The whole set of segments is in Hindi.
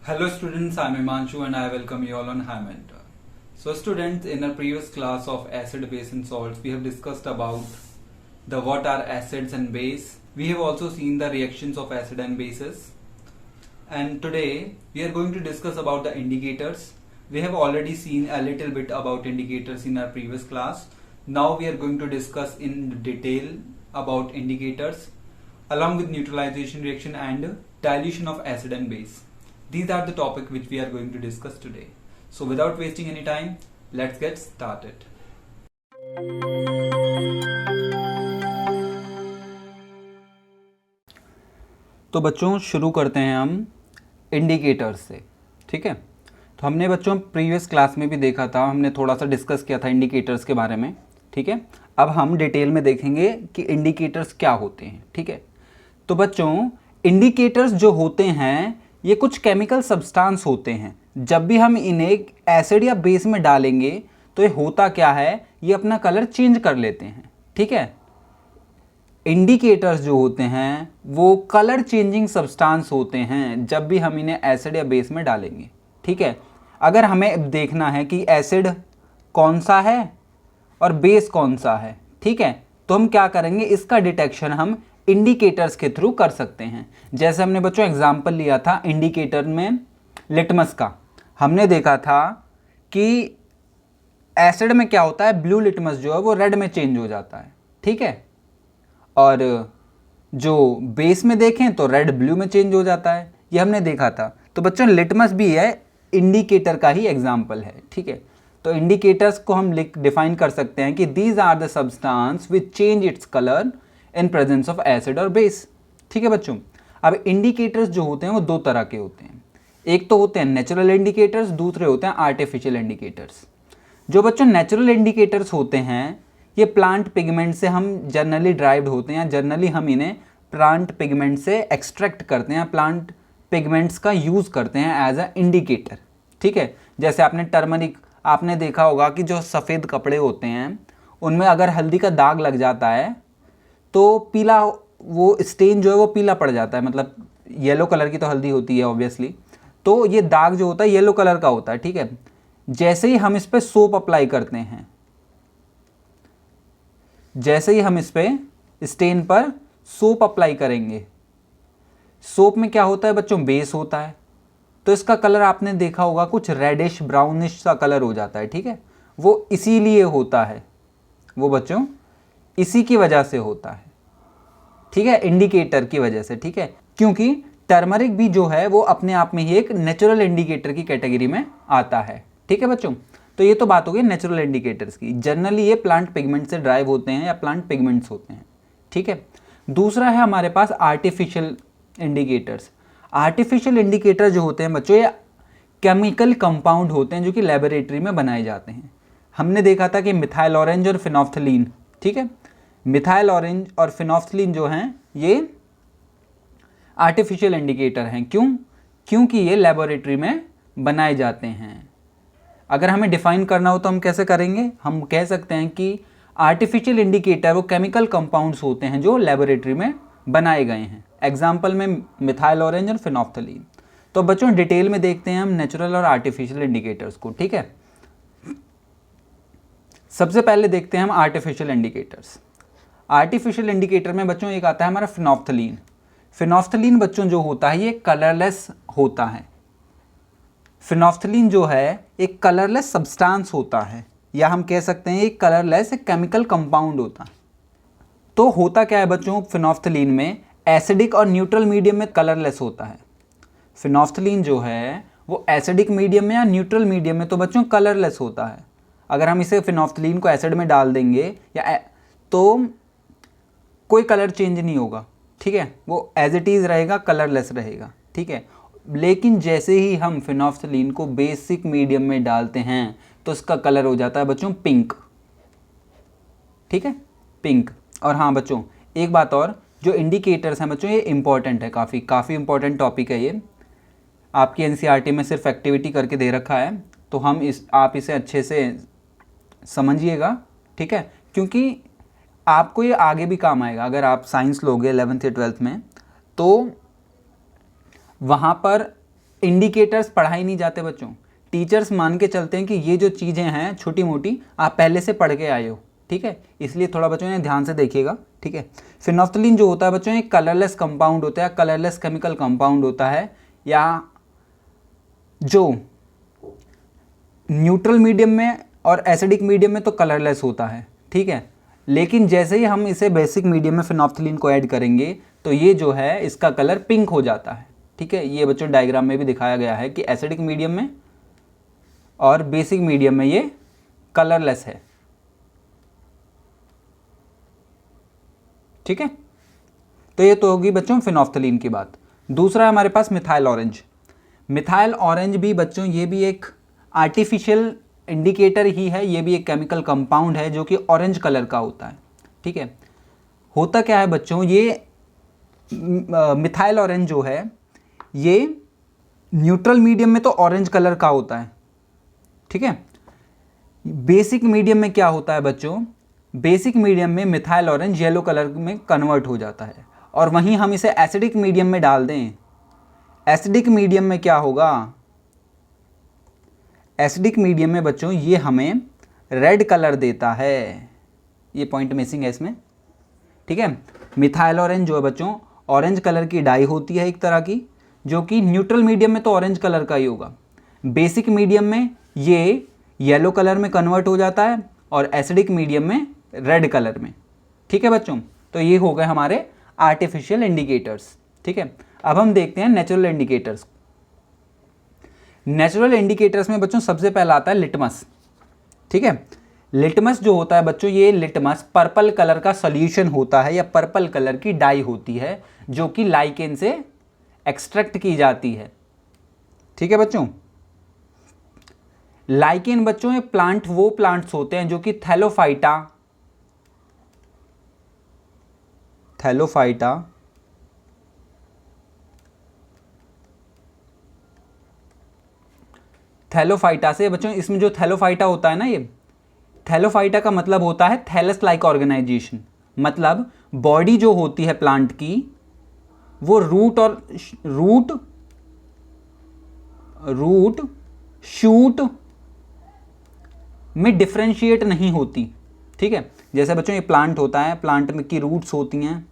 Hello students, I'm Imanshu and I welcome you all on Hi Mentor. So students, in our previous class of acid, base and salts, we have discussed about the what are acids and base. We have also seen the reactions of acid and bases. And today we are going to discuss about the indicators. We have already seen a little bit about indicators in our previous class. Now we are going to discuss in detail about indicators along with neutralization reaction and dilution of acid and base. These are the topic which we are going to discuss today. So without wasting any time, let's get started. तो बच्चों शुरू करते हैं हम इंडिकेटर्स से, ठीक है। तो हमने बच्चों प्रीवियस क्लास में भी देखा था, हमने थोड़ा सा डिस्कस किया था इंडिकेटर्स के बारे में, ठीक है। अब हम डिटेल में देखेंगे कि इंडिकेटर्स क्या होते हैं, ठीक है। तो बच्चों इंडिकेटर्स जो होते हैं ये कुछ केमिकल सब्सटेंस होते हैं। जब भी हम इन्हें एसिड या बेस में डालेंगे तो ये होता क्या है, ये अपना कलर चेंज कर लेते हैं, ठीक है। इंडिकेटर्स जो होते हैं वो कलर चेंजिंग सब्सटेंस होते हैं जब भी हम इन्हें एसिड या बेस में डालेंगे, ठीक है। अगर हमें देखना है कि एसिड कौन सा है और बेस कौन सा है, ठीक है, तो हम क्या करेंगे, इसका डिटेक्शन हम इंडिकेटर्स के थ्रू कर सकते हैं। जैसे हमने बच्चों एग्जाम्पल लिया था इंडिकेटर में लिटमस का। हमने देखा था कि एसिड में क्या होता है, ब्लू लिटमस जो है वो रेड में चेंज हो जाता है, ठीक है। और जो बेस में देखें तो रेड ब्लू में चेंज हो जाता है, ये हमने देखा था। तो बच्चों लिटमस भी है इंडिकेटर का ही एग्जाम्पल है, ठीक है। तो इंडिकेटर्स को हम डिफाइन कर सकते हैं कि these are the substance which change its colour in presence of acid और बेस, ठीक है बच्चों। अब इंडिकेटर्स जो होते हैं वो दो तरह के होते हैं। एक तो होते हैं नेचुरल इंडिकेटर्स, दूसरे होते हैं आर्टिफिशियल इंडिकेटर्स। जो बच्चों नेचुरल इंडिकेटर्स होते हैं ये प्लांट पिगमेंट से हम जनरली ड्राइव्ड होते हैं, जनरली हम इन्हें प्लांट पिगमेंट से एक्सट्रैक्ट करते हैं, प्लांट पिगमेंट्स का यूज़ करते हैं एज अ इंडिकेटर, ठीक है। जैसे आपने टर्मरिक आपने देखा होगा कि जो सफ़ेद कपड़े होते हैं उनमें अगर हल्दी का दाग लग जाता है तो पीला, वो स्टेन जो है वो पीला पड़ जाता है, मतलब येलो कलर की तो हल्दी होती है ऑब्वियसली, तो ये दाग जो होता है येलो कलर का होता है, ठीक है। जैसे ही हम इस पर सोप अप्लाई करते हैं, जैसे ही हम इस पे स्टेन पर सोप अप्लाई करेंगे, सोप में क्या होता है बच्चों, बेस होता है, तो इसका कलर आपने देखा होगा कुछ रेडिश ब्राउनिश सा कलर हो जाता है, ठीक है। वो इसीलिए होता है, वो बच्चों इसी की वजह से होता है, ठीक है, इंडिकेटर की वजह से, ठीक है। क्योंकि टर्मरिक भी जो है वो अपने आप में ही एक नेचुरल इंडिकेटर की कैटेगरी में आता है, ठीक है बच्चों। तो ये तो बात हो गई नेचुरल इंडिकेटर्स की। जनरली ये प्लांट पिगमेंट से ड्राइव होते हैं या प्लांट पिगमेंट्स होते हैं, ठीक है। दूसरा है हमारे पास आर्टिफिशियल इंडिकेटर्स। आर्टिफिशियल इंडिकेटर जो होते हैं बच्चों ये केमिकल कंपाउंड होते हैं जो कि लेबोरेटरी में बनाए जाते हैं। हमने देखा था कि मिथाइल ऑरेंज और फिनोफ्थलीन, ठीक है, मिथाइल ऑरेंज और फिनोफ्थलीन जो हैं ये आर्टिफिशियल इंडिकेटर हैं। क्यों? क्योंकि ये लेबोरेटरी में बनाए जाते हैं। अगर हमें डिफाइन करना हो तो हम कैसे करेंगे, हम कह सकते हैं कि आर्टिफिशियल इंडिकेटर वो केमिकल कंपाउंड्स होते हैं जो लेबोरेटरी में बनाए गए हैं। एग्जाम्पल में मिथाइल ऑरेंज और फिनोफ्थलीन। तो बच्चों डिटेल में देखते हैं हम नेचुरल और आर्टिफिशियल इंडिकेटर्स को, ठीक है। सबसे पहले देखते हैं हम आर्टिफिशियल इंडिकेटर्स। आर्टिफिशियल इंडिकेटर में बच्चों एक आता है हमारा फिनोफ्थलीन। फिनोफ्थलीन बच्चों जो होता है ये कलरलेस होता है। फिनोफ्थलीन जो है एक कलरलेस सब्सटेंस होता है, या हम कह सकते हैं एक कलरलेस एक केमिकल कंपाउंड होता है। तो होता क्या है बच्चों, फिनोफ्थलीन में एसिडिक और न्यूट्रल मीडियम में कलरलेस होता है। फिनोफ्थलीन जो है वो एसिडिक मीडियम में या न्यूट्रल मीडियम में तो बच्चों कलरलेस होता है। अगर हम इसे फिनोफ्थलीन को एसिड में डाल देंगे या तो कोई कलर चेंज नहीं होगा, ठीक है, वो एज इट इज़ रहेगा, कलरलेस रहेगा, ठीक है। लेकिन जैसे ही हम फिनोफ्थलीन को बेसिक मीडियम में डालते हैं तो इसका कलर हो जाता है बच्चों पिंक, ठीक है, पिंक। और हाँ बच्चों एक बात और, जो इंडिकेटर्स हैं बच्चों ये इंपॉर्टेंट है, काफ़ी इंपॉर्टेंट टॉपिक है ये। आपकी एनसीईआरटी में सिर्फ एक्टिविटी करके दे रखा है, तो हम आप इसे अच्छे से समझिएगा, ठीक है, क्योंकि आपको ये आगे भी काम आएगा। अगर आप साइंस लोगे 11th या 12th में तो वहाँ पर इंडिकेटर्स पढ़ाई नहीं जाते बच्चों, टीचर्स मान के चलते हैं कि ये जो चीज़ें हैं छोटी मोटी आप पहले से पढ़ के आए हो, ठीक है, इसलिए थोड़ा बच्चों ने ध्यान से देखिएगा, ठीक है। फिनोफ्थलीन जो होता है बच्चों एक कलरलेस कंपाउंड होता है, कलरलेस केमिकल कंपाउंड होता है, या जो न्यूट्रल मीडियम में और एसिडिक मीडियम में तो कलरलेस होता है, ठीक है, लेकिन जैसे ही हम इसे बेसिक मीडियम में फिनोफ्थलीन को ऐड करेंगे तो ये जो है इसका कलर पिंक हो जाता है, ठीक है। ये बच्चों डायग्राम में भी दिखाया गया है कि एसिडिक मीडियम में और बेसिक मीडियम में ये कलरलेस है, ठीक है। तो ये तो होगी बच्चों फिनोफ्थलीन की बात। दूसरा है हमारे पास मिथाइल ऑरेंज। मिथाइल ऑरेंज भी बच्चों ये भी एक आर्टिफिशियल इंडिकेटर ही है, ये भी एक केमिकल कंपाउंड है जो कि ऑरेंज कलर का होता है, ठीक है। होता क्या है बच्चों, ये मिथाइल ऑरेंज जो है ये न्यूट्रल मीडियम में तो ऑरेंज कलर का होता है, ठीक है। बेसिक मीडियम में क्या होता है बच्चों, बेसिक मीडियम में मिथाइल ऑरेंज येलो कलर में कन्वर्ट हो जाता है, और वहीं हम इसे एसिडिक मीडियम में डाल दें, एसिडिक मीडियम में क्या होगा, एसिडिक मीडियम में बच्चों ये हमें रेड कलर देता है, ये पॉइंट मिसिंग है इसमें, ठीक है। मिथाइल ऑरेंज जो है बच्चों ऑरेंज कलर की डाई होती है एक तरह की, जो कि न्यूट्रल मीडियम में तो ऑरेंज कलर का ही होगा, बेसिक मीडियम में ये येलो कलर में कन्वर्ट हो जाता है और एसिडिक मीडियम में रेड कलर में, ठीक है बच्चों। तो ये हो गए हमारे आर्टिफिशियल इंडिकेटर्स, ठीक है। अब हम देखते हैं नेचुरल इंडिकेटर्स। नेचुरल इंडिकेटर्स में बच्चों सबसे पहला आता है लिटमस, ठीक है। लिटमस जो होता है बच्चों, ये लिटमस पर्पल कलर का सॉल्यूशन होता है या पर्पल कलर की डाई होती है जो कि लाइकेन से एक्सट्रैक्ट की जाती है, ठीक है बच्चों। लाइकेन बच्चों ये प्लांट वो प्लांट्स होते हैं जो कि थैलोफाइटा से बच्चों, इसमें जो थैलोफाइटा होता है ना, ये थैलोफाइटा का मतलब होता है थैलस लाइक ऑर्गेनाइजेशन, मतलब बॉडी जो होती है प्लांट की वो रूट शूट में डिफरेंशिएट नहीं होती, ठीक है। जैसे बच्चों ये प्लांट होता है, प्लांट में की रूट्स होती हैं,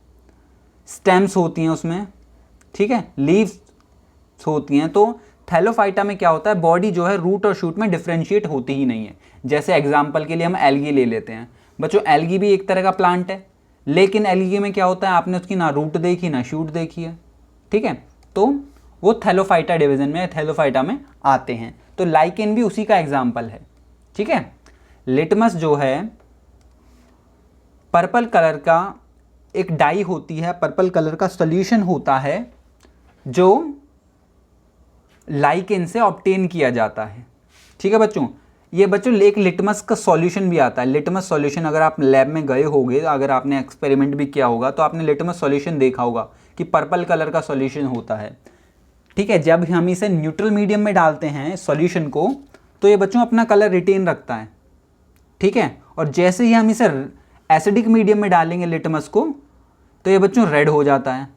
स्टेम्स होती हैं उसमें, ठीक है, लीव्स होती हैं। तो थैलोफाइटा में क्या होता है, बॉडी जो है रूट और शूट में डिफरेंशिएट होती ही नहीं है। जैसे एग्जांपल के लिए हम एल्गी ले लेते हैं बच्चों, एल्गी भी एक तरह का प्लांट है, लेकिन एल्गी में क्या होता है, आपने उसकी ना रूट देखी ना शूट देखी है, ठीक है। तो वो थैलोफाइटा डिवीजन में, थैलोफाइटा में आते हैं। तो लाइकेन भी उसी का एग्जाम्पल है, ठीक है। लिटमस जो है पर्पल कलर का एक डाई होती है, पर्पल कलर का सॉल्यूशन होता है जो लाइकेन से ऑब्टेन किया जाता है, ठीक है बच्चों। ये बच्चों एक लिटमस का सॉल्यूशन भी आता है। लिटमस सॉल्यूशन अगर आप लैब में गए होगे, अगर आपने एक्सपेरिमेंट भी किया होगा तो आपने लिटमस सॉल्यूशन देखा होगा कि पर्पल कलर का सॉल्यूशन होता है, ठीक है। जब हम इसे न्यूट्रल मीडियम में डालते हैं सॉल्यूशन को, तो ये बच्चों अपना कलर रिटेन रखता है, ठीक है। और जैसे ही हम इसे एसिडिक मीडियम में डालेंगे लिटमस को, तो ये बच्चों रेड हो जाता है,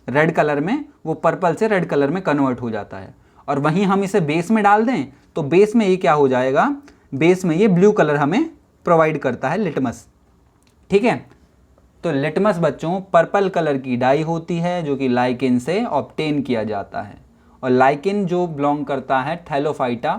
रेड कलर में, वो पर्पल से रेड कलर में कन्वर्ट हो जाता है। और वहीं हम इसे बेस में डाल दें तो बेस में ये क्या हो जाएगा, बेस में ये ब्लू कलर हमें प्रोवाइड करता है लिटमस, ठीक है। तो लिटमस बच्चों पर्पल कलर की डाई होती है जो कि लाइकेन से ऑब्टेन किया जाता है, और लाइकेन जो बिलोंग करता है थैलोफाइटा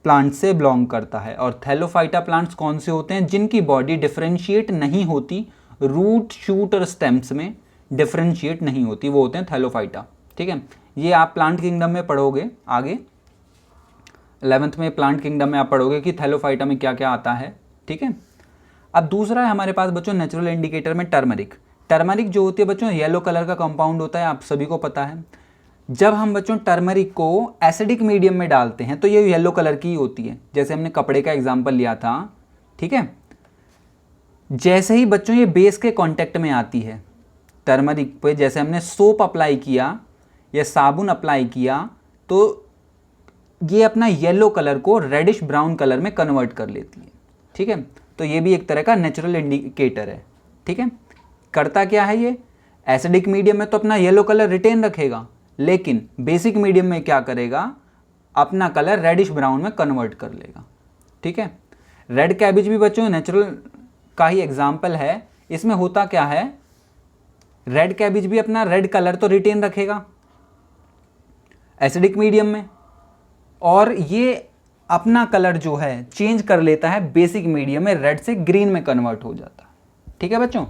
प्लांट से बिलोंग करता है। और थैलोफाइटा प्लांट्स कौन से होते हैं, जिनकी बॉडी डिफरेंशिएट नहीं होती, रूट शूट और स्टेम्स में डिफरेंशिएट नहीं होती, वो होते हैं थैलोफाइटा, ठीक है। ये आप प्लांट किंगडम में पढ़ोगे आगे, 11th में प्लांट किंगडम में आप पढ़ोगे कि थैलोफाइटा में क्या क्या आता है, ठीक है। अब दूसरा है हमारे पास बच्चों नेचुरल इंडिकेटर में टर्मरिक। टर्मरिक जो होती है बच्चों येलो कलर का कंपाउंड होता है, आप सभी को पता है। जब हम बच्चों टर्मरिक को एसिडिक मीडियम में डालते हैं तो ये येलो कलर की होती है, जैसे हमने कपड़े का एग्जाम्पल लिया था, ठीक है। जैसे ही बच्चों ये बेस के कांटेक्ट में आती है टर्मरिक पे, जैसे हमने सोप अप्लाई किया या साबुन अप्लाई किया, तो ये अपना येलो कलर को रेडिश ब्राउन कलर में कन्वर्ट कर लेती है, ठीक है। तो ये भी एक तरह का नेचुरल इंडिकेटर है, ठीक है। करता क्या है, ये एसिडिक मीडियम में तो अपना येलो कलर रिटेन रखेगा, लेकिन बेसिक मीडियम में क्या करेगा, अपना कलर रेडिश ब्राउन में कन्वर्ट कर लेगा। ठीक है, रेड कैबेज भी बच्चों नेचुरल का ही एग्जाम्पल है। इसमें होता क्या है, रेड कैबेज भी अपना रेड कलर तो रिटेन रखेगा एसिडिक मीडियम में, और ये अपना कलर जो है चेंज कर लेता है बेसिक मीडियम में, रेड से ग्रीन में कन्वर्ट हो जाता है। ठीक है बच्चों,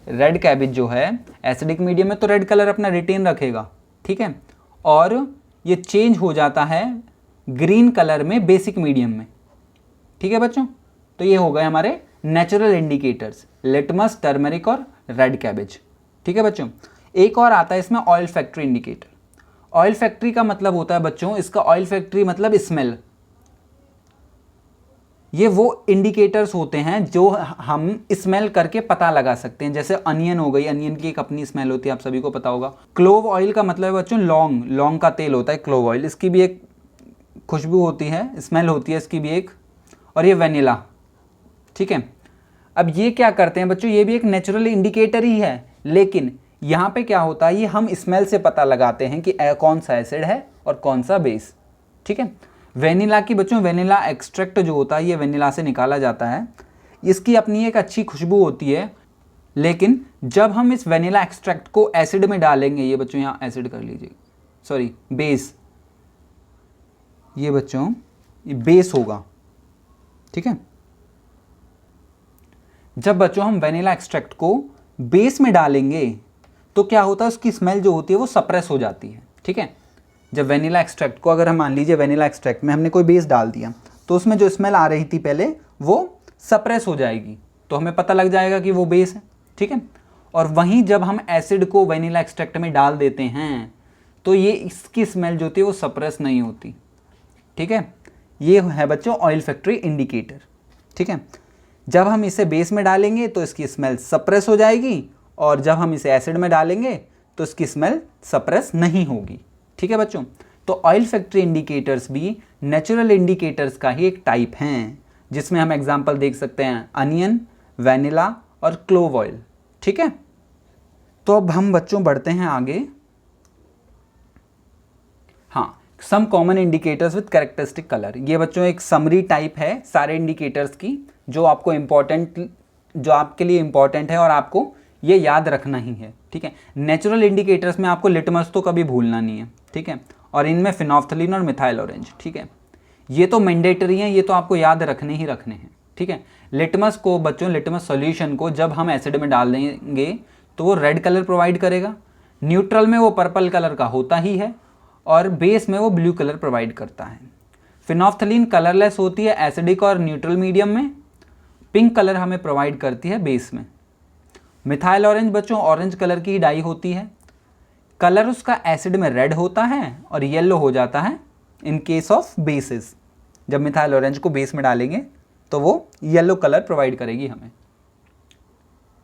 रेड कैबेज जो है एसिडिक मीडियम में तो रेड कलर अपना रिटेन रखेगा, ठीक है, और ये चेंज हो जाता है ग्रीन कलर में बेसिक मीडियम में। ठीक है बच्चों, तो ये हो गए हमारे नेचुरल इंडिकेटर्स, लिटमस, टर्मरिक और रेड कैबेज। ठीक है बच्चों, एक और आता है इसमें oil factory indicator. Oil factory का मतलब होता है बच्चों, इसका ऑयल फैक्ट्री मतलब स्मेल। ये वो इंडिकेटर्स होते हैं जो हम स्मेल करके पता लगा सकते हैं। जैसे अनियन हो गई, अनियन की एक अपनी स्मेल होती है, आप सभी को पता होगा। क्लोव ऑयल का मतलब है बच्चों लौंग, लौंग का तेल होता है क्लोव ऑयल, इसकी भी एक खुशबू होती है, स्मेल होती है इसकी भी एक। और ये वेनिला। ठीक है, अब ये क्या करते हैं बच्चों, ये भी एक नेचुरल इंडिकेटर ही है, लेकिन यहाँ पे क्या होता है, ये हम स्मेल से पता लगाते हैं कि कौन सा एसिड है और कौन सा बेस। ठीक है, वेनिला की बच्चों, वेनिला एक्सट्रैक्ट जो होता है ये वेनिला से निकाला जाता है, इसकी अपनी एक अच्छी खुशबू होती है, लेकिन जब हम इस वेनिला एक्सट्रैक्ट को एसिड में डालेंगे, ये बच्चों यहाँ एसिड कर लीजिए, सॉरी बेस, ये बच्चों ये बेस होगा। ठीक है, जब बच्चों हम वेनिला एक्सट्रैक्ट को बेस में डालेंगे तो क्या होता है, उसकी स्मेल जो होती है वो सप्रेस हो जाती है। ठीक है, जब वेनिला एक्सट्रैक्ट को, अगर हम मान लीजिए वेनिला एक्सट्रैक्ट में हमने कोई बेस डाल दिया तो उसमें जो स्मेल आ रही थी पहले वो सप्रेस हो जाएगी, तो हमें पता लग जाएगा कि वो बेस है। ठीक है, और वहीं जब हम एसिड को वेनिला एक्सट्रैक्ट में डाल देते हैं तो ये इसकी स्मेल जो होती है वो सप्रेस नहीं होती। ठीक है, ये है बच्चों ऑयल फैक्ट्री इंडिकेटर। ठीक है, जब हम इसे बेस में डालेंगे तो इसकी स्मेल सप्रेस हो जाएगी, और जब हम इसे एसिड में डालेंगे तो इसकी स्मेल सप्रेस नहीं होगी। ठीक है बच्चों, तो ऑयल फैक्ट्री इंडिकेटर्स भी नेचुरल इंडिकेटर्स का ही एक टाइप हैं, जिसमें हम एग्जांपल देख सकते हैं अनियन, वेनिला और क्लोव ऑयल। ठीक है, तो अब हम बच्चों बढ़ते हैं आगे। हाँ, some common indicators with characteristic colour, ये बच्चों एक समरी टाइप है सारे इंडिकेटर्स की, जो आपको इम्पॉर्टेंट, जो आपके लिए इम्पॉर्टेंट है और आपको ये याद रखना ही है। ठीक है, नेचुरल इंडिकेटर्स में आपको लिटमस तो कभी भूलना नहीं है। ठीक है, और इनमें फिनोल्फ्थालीन और मिथाइल ऑरेंज। ठीक है, ये तो मैंडेटरी हैं, ये तो आपको याद रखने ही रखने हैं। ठीक है, लिटमस को बच्चों, लिटमस सॉल्यूशन को जब हम एसिड में डाल देंगे तो वो रेड कलर प्रोवाइड करेगा, न्यूट्रल में वो पर्पल कलर का होता ही है, और बेस में वो ब्लू कलर प्रोवाइड करता है। फिनोल्फ्थालीन कलरलेस होती है एसिडिक और न्यूट्रल मीडियम में, पिंक कलर हमें प्रोवाइड करती है बेस में। मिथाइल ऑरेंज बच्चों ऑरेंज कलर की डाई होती है, कलर उसका एसिड में रेड होता है और येलो हो जाता है इन केस ऑफ बेसिस। जब मिथाइल ऑरेंज को बेस में डालेंगे तो वो येलो कलर प्रोवाइड करेगी हमें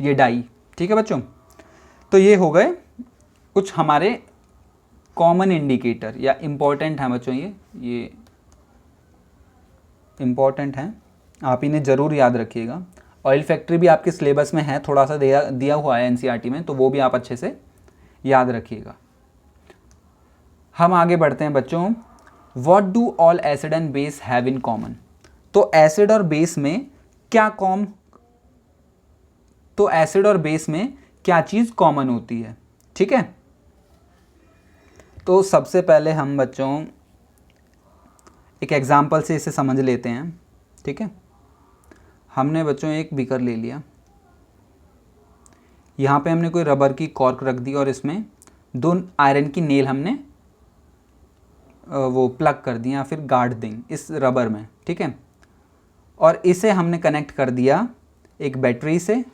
ये डाई। ठीक है बच्चों, तो ये हो गए कुछ हमारे कॉमन इंडिकेटर या इम्पॉर्टेंट हैं बच्चों, ये इम्पॉर्टेंट हैं, आप इन्हें ज़रूर याद रखिएगा। ऑयल फैक्ट्री भी आपके सिलेबस में है, थोड़ा सा दिया हुआ है एनसीईआरटी में, तो वो भी आप अच्छे से याद रखिएगा। हम आगे बढ़ते हैं बच्चों। What do all acid and base have in common, तो एसिड और बेस में क्या तो एसिड और बेस में क्या चीज़ कॉमन होती है। ठीक है, तो सबसे पहले हम बच्चों एक एग्जाम्पल से इसे समझ लेते हैं। ठीक है, हमने बच्चों एक बीकर ले लिया, यहाँ पे हमने कोई रबर की कॉर्क रख दी और इसमें 2 आयरन की नेल हमने वो प्लग कर दी या फिर गाड़ दें इस रबर में। ठीक है, और इसे हमने कनेक्ट कर दिया एक बैटरी से,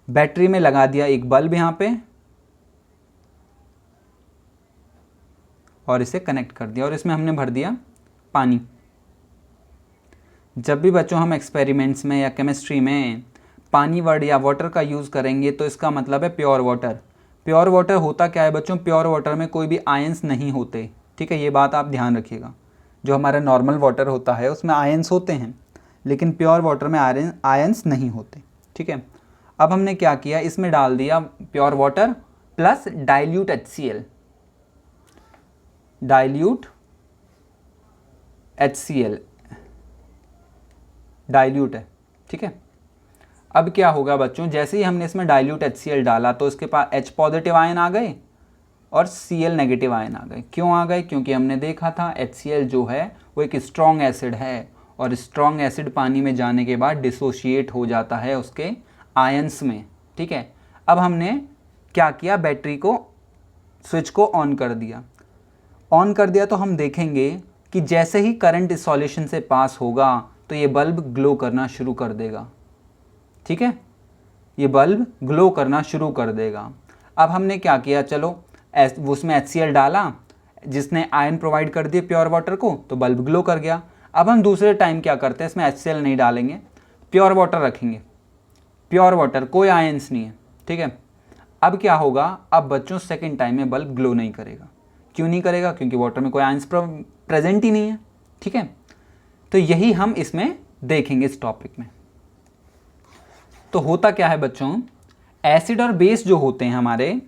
बैटरी में लगा दिया एक बल्ब यहाँ पे और इसे कनेक्ट कर दिया, और इसमें हमने भर दिया पानी। जब भी बच्चों हम एक्सपेरिमेंट्स में या केमिस्ट्री में पानी वर्ड या वाटर का यूज़ करेंगे तो इसका मतलब है प्योर वाटर। प्योर वाटर होता क्या है बच्चों, प्योर वाटर में कोई भी आयंस नहीं होते। ठीक है, ये बात आप ध्यान रखिएगा। जो हमारा नॉर्मल वाटर होता है उसमें आयंस होते हैं, लेकिन प्योर वाटर में आयंस नहीं होते। ठीक है, अब हमने क्या किया, इसमें डाल दिया pure water plus dilute HCl, dilute HCl dilute है, ठीक है। अब क्या होगा बच्चों, जैसे ही हमने इसमें डाइल्यूट HCl डाला तो इसके पास H पॉजिटिव आयन आ गए और Cl नेगेटिव आयन आ गए। क्यों आ गए? क्योंकि हमने देखा था HCl जो है वो एक स्ट्रॉन्ग एसिड है और स्ट्रॉन्ग एसिड पानी में जाने के बाद डिसोशिएट हो जाता है उसके आयंस में, ठीक है। अब हमने क्या किया, बैटरी को स्विच को ऑन कर दिया। ऑन कर दिया तो हम देखेंगे कि जैसे ही करंट इस सॉल्यूशन से पास होगा तो ये बल्ब ग्लो करना शुरू कर देगा, ठीक है। ये बल्ब ग्लो करना शुरू कर देगा। अब हमने क्या किया, चलो उसमें HCl डाला जिसने आयन प्रोवाइड कर दिए प्योर वाटर को, तो बल्ब ग्लो कर गया। अब हम दूसरे टाइम क्या करते हैं, इसमें HCl नहीं डालेंगे, प्योर वाटर रखेंगे। प्योर वाटर, कोई आयंस नहीं है, ठीक है। अब क्या होगा, अब बच्चों सेकंड टाइम में बल्ब ग्लो नहीं करेगा। क्यों नहीं करेगा? क्योंकि वाटर में कोई आयंस प्रेजेंट ही नहीं है, ठीक है। तो यही हम इसमें देखेंगे इस टॉपिक में। तो होता क्या है बच्चों, एसिड और बेस जो होते हैं हमारे,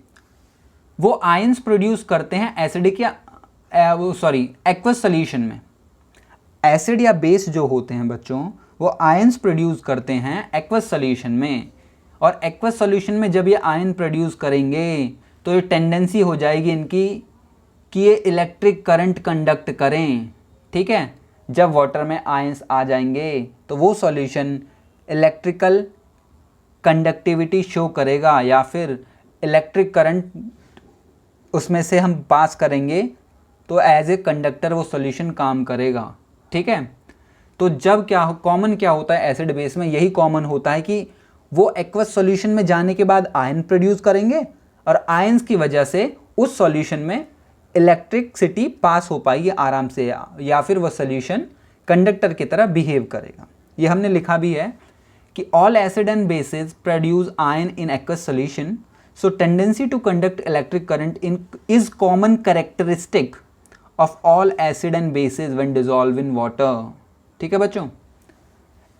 वो आयंस प्रोड्यूस करते हैं एसिडिक या एक्वस सॉल्यूशन में। एसिड या बेस जो होते हैं बच्चों, वो आयंस प्रोड्यूस करते हैं एक्वस सॉल्यूशन में, और एक्वस सॉल्यूशन में जब ये आयन प्रोड्यूस करेंगे तो ये टेंडेंसी हो जाएगी इनकी कि ये इलेक्ट्रिक करंट कंडक्ट करें, ठीक है। जब वाटर में आयंस आ जाएंगे तो वो सॉल्यूशन इलेक्ट्रिकल कंडक्टिविटी शो करेगा या फिर इलेक्ट्रिक करंट उसमें से हम पास करेंगे तो एज ए कंडक्टर वो सॉल्यूशन काम करेगा, ठीक है। तो जब क्या कॉमन क्या होता है एसिड बेस में, यही कॉमन होता है कि वो एक्वस सॉल्यूशन में जाने के बाद आयन प्रोड्यूस करेंगे और आयंस की वजह से उस सॉल्यूशन में इलेक्ट्रिसिटी पास हो पाएगी आराम से, या फिर वो सॉल्यूशन कंडक्टर की तरह बिहेव करेगा। ये हमने लिखा भी है कि all acid and bases produce ion in aqueous solution, so tendency to conduct electric current is common characteristic of all acid and bases when dissolve in water, ठीक है बच्चों।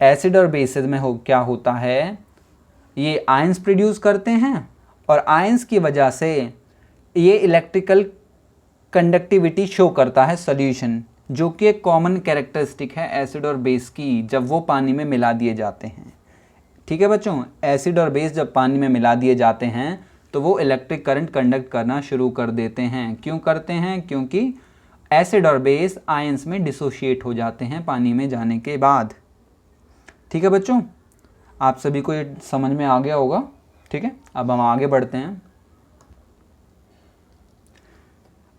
एसिड और बेसिस में क्या होता है, ये आयंस प्रोड्यूस करते हैं और आयंस की वजह से ये इलेक्ट्रिकल कंडक्टिविटी शो करता है सॉल्यूशन, जो कि एक कॉमन कैरेक्टरिस्टिक है एसिड और बेस की जब वो पानी में मिला दिए जाते हैं, ठीक है बच्चों। एसिड और बेस जब पानी में मिला दिए जाते हैं तो वो इलेक्ट्रिक करंट कंडक्ट करना शुरू कर देते हैं। क्यों करते हैं? क्योंकि एसिड और बेस आयंस में डिसोशिएट हो जाते हैं पानी में जाने के बाद, ठीक है बच्चों। आप सभी को ये समझ में आ गया होगा, ठीक है। अब हम आगे बढ़ते हैं।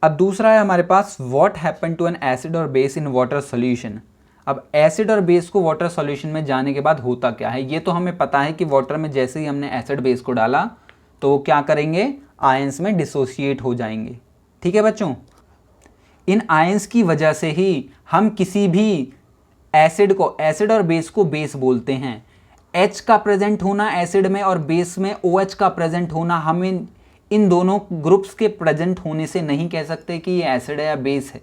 अब दूसरा है हमारे पास, what happen to an acid और बेस इन वाटर सॉल्यूशन। अब एसिड और बेस को वाटर सॉल्यूशन में जाने के बाद होता क्या है, ये तो हमें पता है कि वाटर में जैसे ही हमने एसिड बेस को डाला तो वो क्या करेंगे, आयंस में डिसोशिएट हो जाएंगे, ठीक है बच्चों। इन आयंस की वजह से ही हम किसी भी एसिड और बेस को बेस बोलते हैं। H का प्रेजेंट होना एसिड में और बेस में OH का प्रेजेंट होना, हम इन दोनों ग्रुप्स के प्रेजेंट होने से नहीं कह सकते कि ये एसिड है या बेस है,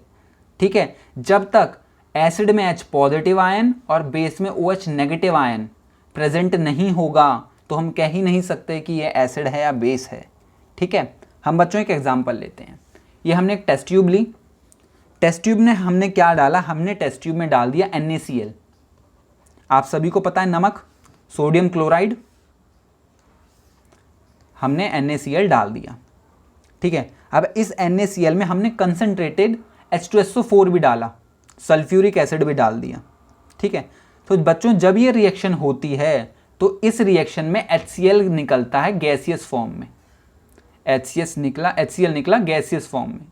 ठीक है। जब तक एसिड में H पॉजिटिव आयन और बेस में OH नेगेटिव आयन प्रेजेंट नहीं होगा तो हम कह ही नहीं सकते कि ये एसिड है या बेस है, ठीक है। हम बच्चों एक एग्जांपल लेते हैं। ये हमने एक टेस्ट ट्यूब ली, टेस्ट ट्यूब ने हमने क्या डाला, हमने टेस्ट ट्यूब में डाल दिया NaCl। आप सभी को पता है नमक, सोडियम क्लोराइड, हमने NaCl डाल दिया, ठीक है। अब इस NaCl में हमने कंसंट्रेटेड H2SO4 भी डाला, सल्फ्यूरिक एसिड भी डाल दिया, ठीक है। तो बच्चों जब ये रिएक्शन होती है तो इस रिएक्शन में HCl निकलता है गैसियस फॉर्म में, HCl निकला गैसियस फॉर्म में।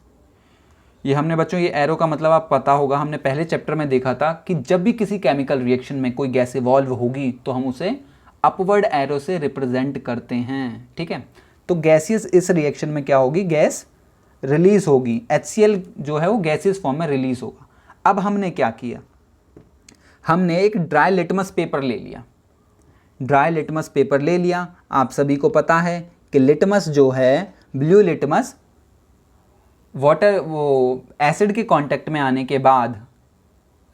ये हमने बच्चों, ये एरो का मतलब आप पता होगा, हमने पहले चैप्टर में देखा था कि जब भी किसी केमिकल रिएक्शन में कोई गैस इवॉल्व होगी तो हम उसे अपवर्ड एरो से रिप्रेजेंट करते हैं, ठीक है। तो गैसियस इस रिएक्शन में क्या होगी, गैस रिलीज होगी, HCl जो है वो गैसियस फॉर्म में रिलीज होगा। अब हमने क्या किया, हमने एक ड्राई लिटमस पेपर ले लिया, ड्राई लिटमस पेपर ले लिया। आप सभी को पता है कि लिटमस जो है, ब्लू लिटमस वाटर वो एसिड के कांटेक्ट में आने के बाद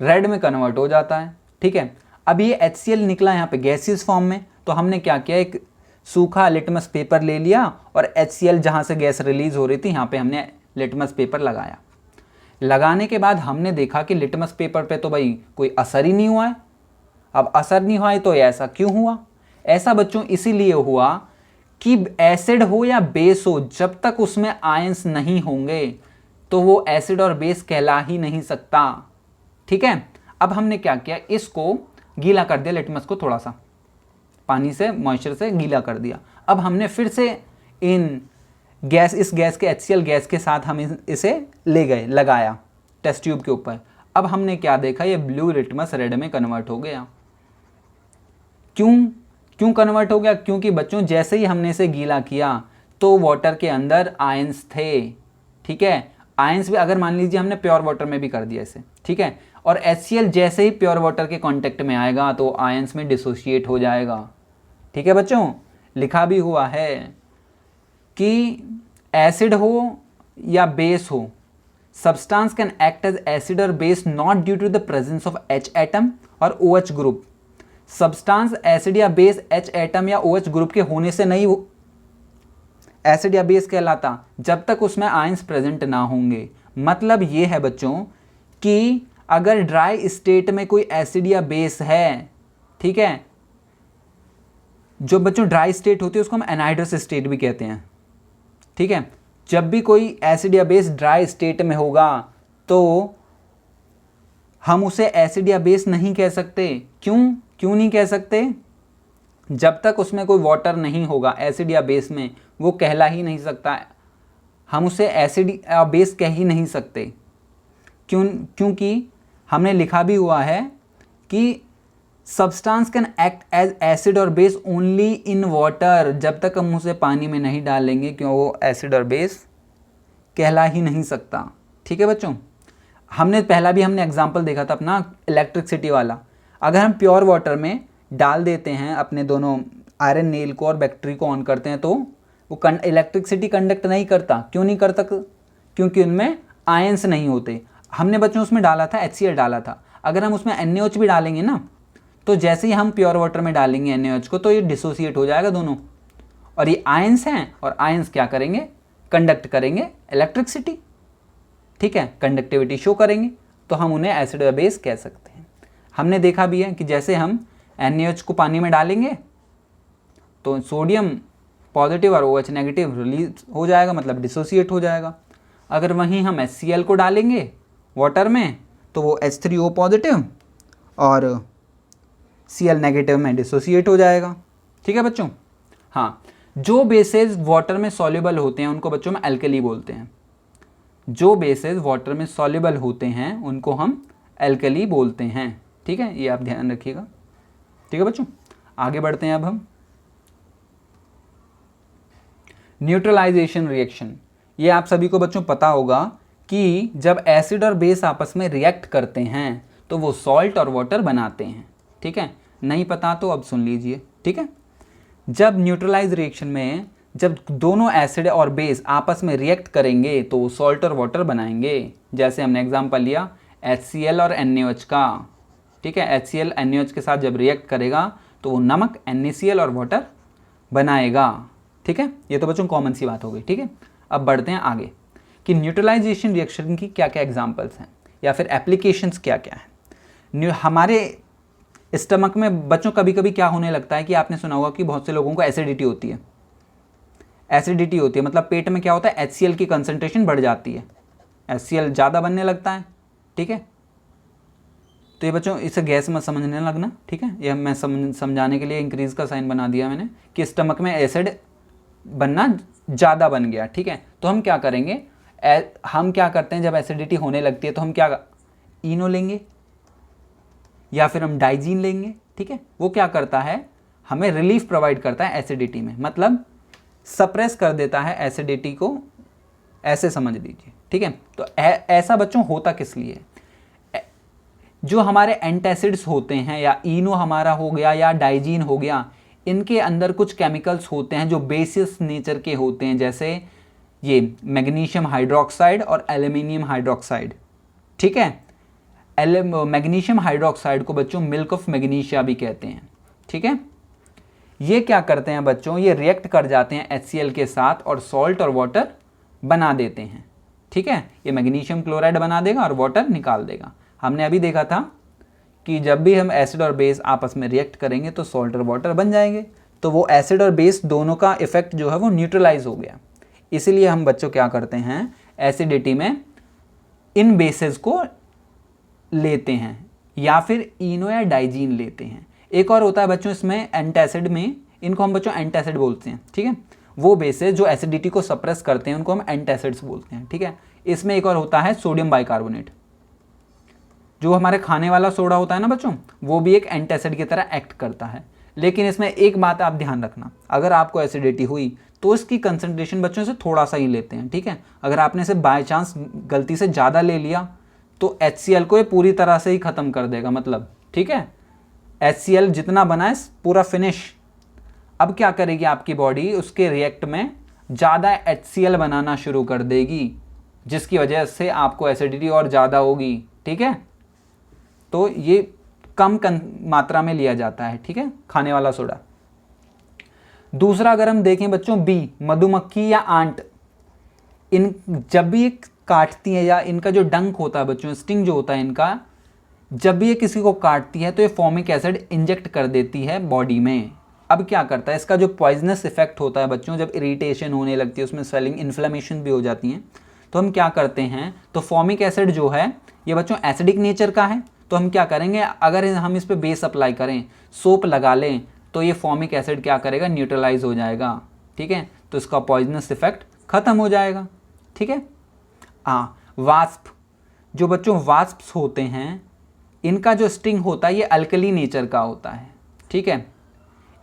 रेड में कन्वर्ट हो जाता है, ठीक है। अब ये HCl निकला यहाँ पे गैसियस फॉर्म में, तो हमने क्या किया, एक सूखा लिटमस पेपर ले लिया और HCl जहाँ से गैस रिलीज हो रही थी यहाँ पे हमने लिटमस पेपर लगाया। लगाने के बाद हमने देखा कि लिटमस पेपर पे तो भाई कोई असर ही नहीं हुआ है। अब असर नहीं हुआ है तो ऐसा क्यों हुआ? ऐसा बच्चों इसीलिए हुआ कि एसिड हो या बेस हो, जब तक उसमें आयंस नहीं होंगे तो वो एसिड और बेस कहला ही नहीं सकता। ठीक है, अब हमने क्या किया, इसको गीला कर दिया, लिटमस को थोड़ा सा पानी से मॉइस्चर से गीला कर दिया। अब हमने फिर से इस गैस के HCl गैस के साथ हम इसे ले गए, लगाया टेस्ट ट्यूब के ऊपर। अब हमने क्या देखा, ये ब्लू लिटमस रेड में कन्वर्ट हो गया। क्यों कन्वर्ट हो गया? क्योंकि बच्चों जैसे ही हमने इसे गीला किया तो वाटर के अंदर आयंस थे। ठीक है, आयंस भी अगर मान लीजिए हमने प्योर वाटर में भी कर दिया इसे, ठीक है, और HCl जैसे ही प्योर वाटर के कांटेक्ट में आएगा तो आयंस में डिसोशिएट हो जाएगा। ठीक है बच्चों, लिखा भी हुआ है कि एसिड हो या बेस हो, substance can act as acid और base not due to the presence of H atom और OH ग्रुप। सब्सटेंस एसिड या बेस H एटम या OH ग्रुप के होने से नहीं एसिड या बेस कहलाता जब तक उसमें आयंस प्रेजेंट ना होंगे। मतलब ये है बच्चों कि अगर ड्राई स्टेट में कोई एसिड या बेस है, ठीक है, जो बच्चों ड्राई स्टेट होती है उसको हम एनहाइड्रस स्टेट भी कहते हैं। ठीक है, जब भी कोई एसिड या बेस ड्राई स्टेट में होगा तो हम उसे एसिड या बेस नहीं कह सकते। क्यों नहीं कह सकते? जब तक उसमें कोई वाटर नहीं होगा एसिड या बेस में, वो कहला ही नहीं सकता, हम उसे एसिड या बेस कह ही नहीं सकते। क्योंकि हमने लिखा भी हुआ है कि substance can act as acid और बेस ओनली इन वाटर। जब तक हम उसे पानी में नहीं डालेंगे क्यों वो एसिड और बेस कहला ही नहीं सकता। ठीक है बच्चों, हमने एग्जाम्पल देखा था अपना इलेक्ट्रिसिटी वाला। अगर हम प्योर वाटर में डाल देते हैं अपने दोनों आयरन नेल को और बैटरी को ऑन करते हैं तो वो इलेक्ट्रिसिटी कंडक्ट नहीं करता। क्यों नहीं करता? क्योंकि उनमें आयंस नहीं होते। हमने बच्चों उसमें डाला था HCl डाला था, अगर हम उसमें NaOH भी डालेंगे ना तो जैसे ही हम प्योर वाटर में डालेंगे NaOH को तो ये डिसोसिएट हो जाएगा दोनों, और ये आयंस हैं और आयंस क्या करेंगे, कंडक्ट करेंगे इलेक्ट्रिसिटी। ठीक है, कंडक्टिविटी शो करेंगे, तो हम उन्हें एसिड या बेस कह सकते हैं। हमने देखा भी है कि जैसे हम NaOH को पानी में डालेंगे तो सोडियम पॉजिटिव और OH नेगेटिव रिलीज हो जाएगा, मतलब डिसोसिएट हो जाएगा। अगर वहीं हम HCl को डालेंगे वाटर में तो वो H3O पॉजिटिव और Cl नेगेटिव में डिसोसिएट हो जाएगा। ठीक है बच्चों, हाँ, जो बेसेस वाटर में सॉल्युबल होते हैं उनको बच्चों में एल्कली बोलते हैं। जो बेसेस वाटर में सॉल्युबल होते हैं उनको हम एल्कली बोलते हैं। ठीक है, ये आप ध्यान रखिएगा। ठीक है बच्चों, आगे बढ़ते हैं अब हम। न्यूट्रलाइजेशन रिएक्शन, ये आप सभी को बच्चों पता होगा कि जब एसिड और बेस आपस में रिएक्ट करते हैं तो वो सॉल्ट और वाटर बनाते हैं। ठीक है, नहीं पता तो अब सुन लीजिए। ठीक है, जब न्यूट्रलाइज रिएक्शन में जब दोनों एसिड और बेस आपस में रिएक्ट करेंगे तो वो सॉल्ट और वाटर बनाएंगे। जैसे हमने एग्जांपल लिया HCl और NaOH का। ठीक है, HCl NaOH के साथ जब रिएक्ट करेगा तो वो नमक NaCl और वाटर बनाएगा। ठीक है, ये तो बच्चों कॉमन सी बात हो गई। ठीक है, अब बढ़ते हैं आगे कि न्यूट्रलाइजेशन रिएक्शन की क्या क्या एग्जांपल्स हैं या फिर एप्लीकेशंस क्या क्या हैं। हमारे स्टमक में बच्चों कभी कभी क्या होने लगता है कि आपने सुना होगा कि बहुत से लोगों को एसिडिटी होती है। एसिडिटी होती है मतलब पेट में क्या होता है, HCl की कंसंट्रेशन बढ़ जाती है, HCl ज़्यादा बनने लगता है। ठीक है, तो ये बच्चों इसे गैस में समझने लगना। ठीक है, ये मैं समझाने के लिए इंक्रीज का साइन बना दिया मैंने कि स्टमक में एसिड बनना ज़्यादा बन गया। ठीक है, तो हम क्या करेंगे, हम क्या करते हैं जब एसिडिटी होने लगती है तो हम क्या इनो लेंगे या फिर हम डाइजीन लेंगे। ठीक है, वो क्या करता है, हमें रिलीफ प्रोवाइड करता है एसिडिटी में, मतलब सप्रेस कर देता है एसिडिटी को, ऐसे समझ लीजिए। ठीक है, तो ऐसा बच्चों होता किस लिए, जो हमारे एंटासिड्स होते हैं या इनो हमारा हो गया या डाइजीन हो गया, इनके अंदर कुछ केमिकल्स होते हैं जो बेसिस नेचर के होते हैं, जैसे ये मैग्नीशियम हाइड्रोक्साइड और एल्यूमिनियम हाइड्रोक्साइड। ठीक है, मैग्नीशियम हाइड्रोक्साइड को बच्चों मिल्क ऑफ मैग्नीशिया भी कहते हैं। ठीक है, ये क्या करते हैं बच्चों, ये रिएक्ट कर जाते हैं HCl के साथ और सॉल्ट और वाटर बना देते हैं। ठीक है, ये मैग्नीशियम क्लोराइड बना देगा और वाटर निकाल देगा। हमने अभी देखा था कि जब भी हम एसिड और बेस आपस में रिएक्ट करेंगे तो सॉल्ट और वाटर बन जाएंगे, तो वो एसिड और बेस दोनों का इफेक्ट जो है वो न्यूट्रलाइज हो गया। इसीलिए हम बच्चों क्या करते हैं, एसिडिटी में इन बेसेस को लेते हैं या फिर इनो या डाइजीन लेते हैं। एक और होता है बच्चों इसमें एंटासिड में, इनको हम बच्चों एंटासिड बोलते हैं। ठीक है, वो बेसेस जो एसिडिटी को सप्रेस करते हैं उनको हम एंटासिड्स बोलते हैं। ठीक है, इसमें एक और होता है सोडियम बाइकार्बोनेट, जो हमारे खाने वाला सोडा होता है ना बच्चों, वो भी एक एंटासिड की तरह एक्ट करता है। लेकिन इसमें एक बात आप ध्यान रखना, अगर आपको एसिडिटी हुई तो इसकी कंसंट्रेशन बच्चों से थोड़ा सा ही लेते हैं। ठीक है, अगर आपने इसे बाय चांस गलती से ज़्यादा ले लिया तो HCl को ये पूरी तरह से ही ख़त्म कर देगा, मतलब। ठीक है, HCl जितना बनाए पूरा फिनिश। अब क्या करेगी आपकी बॉडी, उसके रिएक्ट में ज़्यादा HCl बनाना शुरू कर देगी, जिसकी वजह से आपको एसिडिटी और ज़्यादा होगी। ठीक है, तो ये कम मात्रा में लिया जाता है। ठीक है, खाने वाला सोडा। दूसरा अगर हम देखें बच्चों, बी, मधुमक्खी या आंट, इन जब भी ये काटती है या इनका जो डंक होता है बच्चों, स्टिंग जो होता है इनका, जब भी ये किसी को काटती है तो ये फॉर्मिक एसिड इंजेक्ट कर देती है बॉडी में। अब क्या करता है, इसका जो पॉइजनस इफेक्ट होता है बच्चों, जब इरिटेशन होने लगती है, उसमें स्वेलिंग, इन्फ्लेमेशन भी हो जाती है, तो हम क्या करते हैं, तो फॉर्मिक एसिड जो है ये बच्चों एसिडिक नेचर का है, तो हम क्या करेंगे, अगर हम इस पर बेस अप्लाई करें, सोप लगा लें, तो ये फॉर्मिक एसिड क्या करेगा, न्यूट्रलाइज हो जाएगा। ठीक है, तो इसका पॉइजनस इफेक्ट खत्म हो जाएगा। ठीक है, हाँ, वास्प, जो बच्चों वास्प्स होते हैं, इनका जो स्टिंग होता है ये अल्कली नेचर का होता है। ठीक है,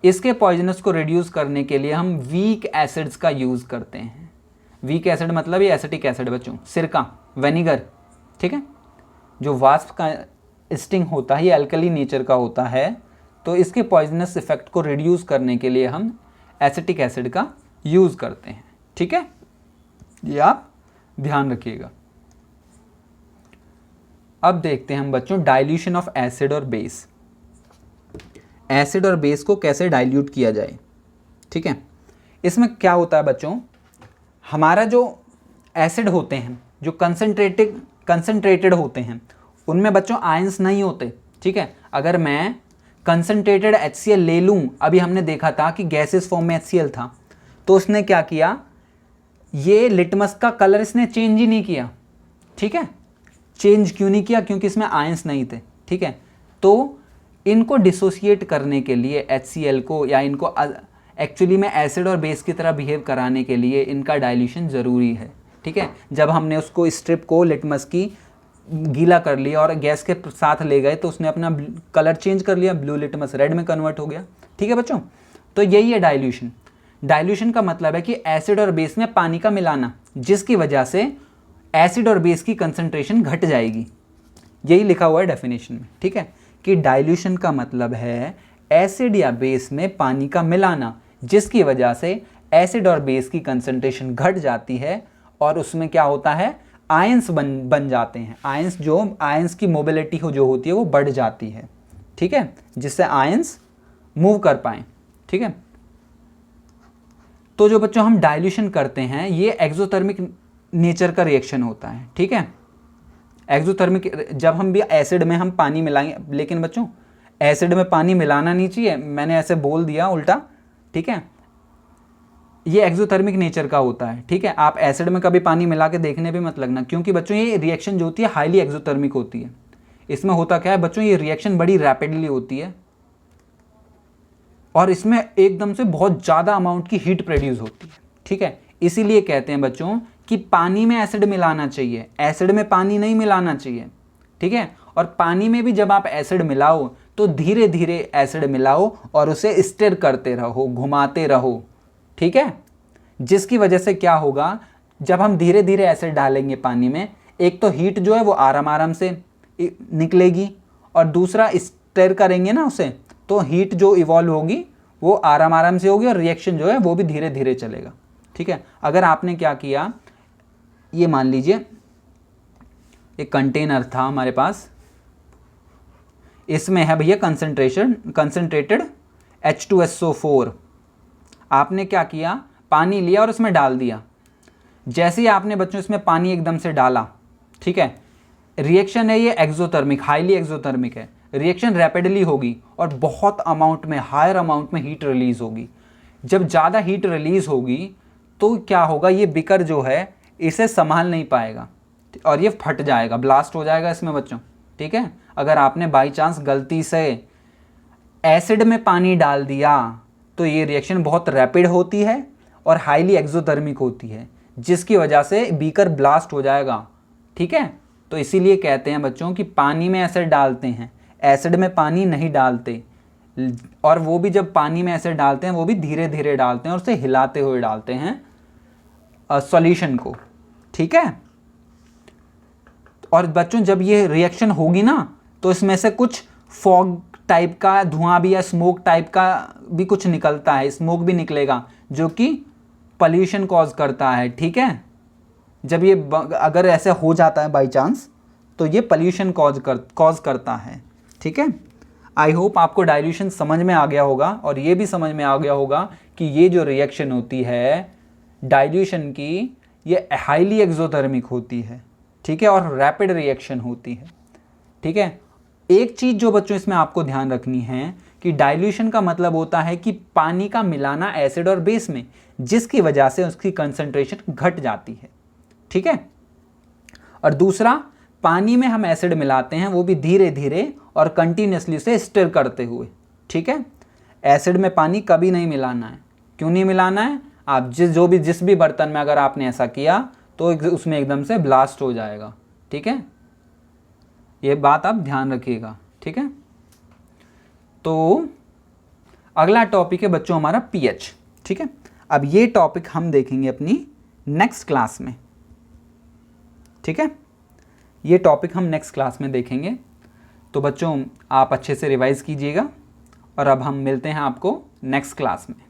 इसके पॉइजनस को रिड्यूस करने के लिए हम वीक एसिड्स का यूज़ करते हैं। वीक एसिड मतलब ये एसिटिक एसिड बच्चों, सिरका, विनेगर। ठीक है, जो वास्प का स्टिंग होता है ये अल्कली नेचर का होता है, तो इसके पॉइजनस इफेक्ट को रिड्यूस करने के लिए हम एसिटिक एसिड का यूज़ करते हैं। ठीक है, ये आप ध्यान रखिएगा। अब देखते हैं हम बच्चों डाइल्यूशन ऑफ एसिड और बेस। एसिड और बेस को कैसे डाइल्यूट किया जाए। ठीक है, इसमें क्या होता है बच्चों, हमारा जो एसिड होते हैं जो कंसंट्रेटेड होते हैं, उनमें बच्चों आयंस नहीं होते। ठीक है, अगर मैं कंसंट्रेटेड HCl ले लूँ, अभी हमने देखा था कि गैसेस फॉर्म में HCl था, तो उसने क्या किया, ये लिटमस का कलर इसने चेंज ही नहीं किया। ठीक है, चेंज क्यों नहीं किया, क्योंकि इसमें आयंस नहीं थे। ठीक है, तो इनको डिसोसिएट करने के लिए HCl को, या इनको एक्चुअली में एसिड और बेस की तरह बिहेव कराने के लिए इनका डाइल्यूशन ज़रूरी है। ठीक है, जब हमने उसको स्ट्रिप को लिटमस की गीला कर लिया और गैस के साथ ले गए तो उसने अपना कलर चेंज कर लिया, ब्लू लिटमस रेड में कन्वर्ट हो गया। ठीक है बच्चों, तो यही है डाइल्यूशन। डाइल्यूशन का मतलब है कि एसिड और बेस में पानी का मिलाना, जिसकी वजह से एसिड और बेस की कंसंट्रेशन घट जाएगी। यही लिखा हुआ है डेफिनेशन में। ठीक है, कि डाइल्यूशन का मतलब है एसिड या बेस में पानी का मिलाना, जिसकी वजह से एसिड और बेस की कंसंट्रेशन घट जाती है और उसमें क्या होता है, आयंस बन जाते हैं। आयंस की मोबिलिटी जो होती है वो बढ़ जाती है। ठीक है, जिससे आयंस मूव कर पाएं। ठीक है, तो जो बच्चों हम डाइल्यूशन करते हैं ये एक्सोथर्मिक नेचर का रिएक्शन होता है। ठीक है, एक्सोथर्मिक, जब हम भी एसिड में हम पानी मिलाएंगे, लेकिन बच्चों एसिड में पानी मिलाना नहीं चाहिए, मैंने ऐसे बोल दिया उल्टा। ठीक है, ये एक्सोथर्मिक नेचर का होता है। ठीक है, आप एसिड में कभी पानी मिला के देखने भी मत लगना, क्योंकि बच्चों ये रिएक्शन जो होती है हाईली एक्सोथर्मिक होती है। इसमें होता क्या है बच्चों, ये रिएक्शन बड़ी रैपिडली होती है और इसमें एकदम से बहुत ज़्यादा अमाउंट की हीट प्रोड्यूस होती है। ठीक है, इसीलिए कहते हैं बच्चों कि पानी में एसिड मिलाना चाहिए, एसिड में पानी नहीं मिलाना चाहिए। ठीक है, और पानी में भी जब आप एसिड मिलाओ तो धीरे धीरे एसिड मिलाओ और उसे स्टिर करते रहो, घुमाते रहो। ठीक है, जिसकी वजह से क्या होगा, जब हम धीरे धीरे एसिड डालेंगे पानी में, एक तो हीट जो है वो आराम से निकलेगी और दूसरा स्टिर करेंगे ना उसे, तो हीट जो इवॉल्व होगी वो आराम से होगी और रिएक्शन जो है वो भी धीरे धीरे चलेगा। ठीक है, अगर आपने क्या किया, ये मान लीजिए एक कंटेनर था हमारे पास, इसमें है भैया कंसंट्रेटेड H2SO4, आपने क्या किया, पानी लिया और उसमें डाल दिया। जैसे ही आपने बच्चों इसमें पानी एकदम से डाला, ठीक है, रिएक्शन है ये एक्सोथर्मिक, हाईली एक्सोथर्मिक है, रिएक्शन रैपिडली होगी और बहुत अमाउंट में, हायर अमाउंट में हीट रिलीज होगी। जब ज़्यादा हीट रिलीज होगी तो क्या होगा, ये बीकर जो है इसे संभाल नहीं पाएगा और ये फट जाएगा, ब्लास्ट हो जाएगा इसमें बच्चों, ठीक है। अगर आपने बाई चांस गलती से एसिड में पानी डाल दिया तो ये रिएक्शन बहुत रैपिड होती है और हाईली एक्सोथर्मिक होती है, जिसकी वजह से बीकर ब्लास्ट हो जाएगा, ठीक है। तो इसीलिए कहते हैं बच्चों कि पानी में एसिड डालते हैं, एसिड में पानी नहीं डालते, और वो भी जब पानी में एसिड डालते हैं वो भी धीरे धीरे डालते हैं और उसे हिलाते हुए डालते हैं सॉल्यूशन को, ठीक है। और बच्चों जब ये रिएक्शन होगी ना तो इसमें से कुछ फॉग टाइप का धुआं भी या स्मोक टाइप का भी कुछ निकलता है, स्मोक भी निकलेगा जो कि पॉल्यूशन कॉज करता है, ठीक है। जब ये अगर ऐसे हो जाता है बाई चांस तो ये पॉल्यूशन कॉज करता है, ठीक है। आई होप आपको डाइल्यूशन समझ में आ गया होगा और ये भी समझ में आ गया होगा कि ये जो रिएक्शन होती है डाइल्यूशन की, ये हाईली एक्सोथर्मिक होती है, ठीक है, और रैपिड रिएक्शन होती है, ठीक है। एक चीज़ जो बच्चों इसमें आपको ध्यान रखनी है कि डाइल्यूशन का मतलब होता है कि पानी का मिलाना एसिड और बेस में, जिसकी वजह से उसकी कंसंट्रेशन घट जाती है, ठीक है। और दूसरा, पानी में हम एसिड मिलाते हैं वो भी धीरे धीरे और कंटिन्यूसली उसे स्टिर करते हुए, ठीक है। एसिड में पानी कभी नहीं मिलाना है। क्यों नहीं मिलाना है, आप जिस भी बर्तन में अगर आपने ऐसा किया तो उसमें एकदम से ब्लास्ट हो जाएगा, ठीक है। ये बात आप ध्यान रखिएगा, ठीक है। तो अगला टॉपिक है बच्चों हमारा पीएच, ठीक है। अब ये टॉपिक हम देखेंगे अपनी नेक्स्ट क्लास में, ठीक है। ये टॉपिक हम नेक्स्ट क्लास में देखेंगे। तो बच्चों आप अच्छे से रिवाइज कीजिएगा और अब हम मिलते हैं आपको नेक्स्ट क्लास में।